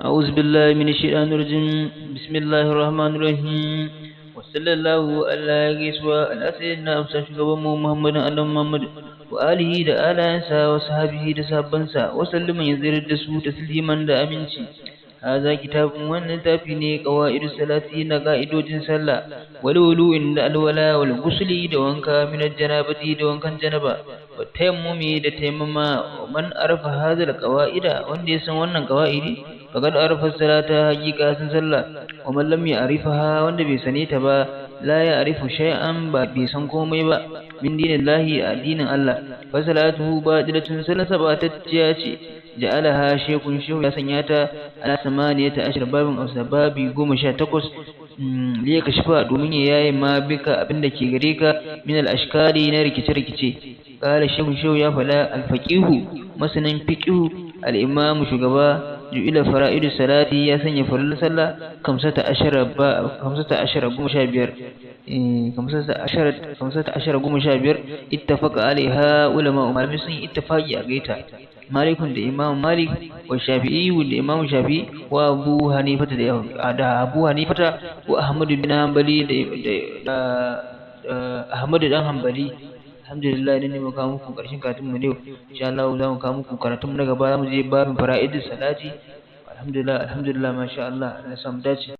أعوذ بالله من الشيطان الرجيم بسم الله الرحمن الرحيم وصلى الله على يسوع على سيدنا أبو محمد على محمد وآله da alayansa wa sahabihi da sahabbansa wa sallama yazir da su tasliman da aminci haza kitabun wannan tafi ne qawaidus salati na ka'idojin sallah wal wulu'in da alwala wal ghusli da wanka min janabati da wankan janaba wa tayammumi da tayammama man arafa hadha al qawaida wanda ya san wannan qawaidi faqad arafa salata haqiqa sun sallah wa man lam ya'rifaha wanda bai sane ta ba la ya'rifu shay'an ba bai san komai ba min dinillahi addinin Allah fa salatuhu batilatun salasa ba ta ce ja'alaha shaykhun shehu ya sanya ta ala 18 babin asbabi 18 liya kashfa domin ya yayi ma bika abinda ke gare ka min al-ashkali na rikice qala shehu ya fala al-faqihu masanin fiqhu al-imam shugaba ju'ila fara'idu salati ya sanya farilla sallah 15 ittafaqa alaiha ulama malami sun ittifaqi a gaita malikun da imam malik wa shafi'i da imam shafi'i wa abu hanifata da abu hanifata wa ahmad bin hanbali da ahmad dan hanbali alhamdulillah idan ne muka muku karshen karatun mu ne insha Allah za mu kawo muku karatun mu na gaba za mu je babin fara'idus salati alhamdulillah masha Allah Allah ya samu dace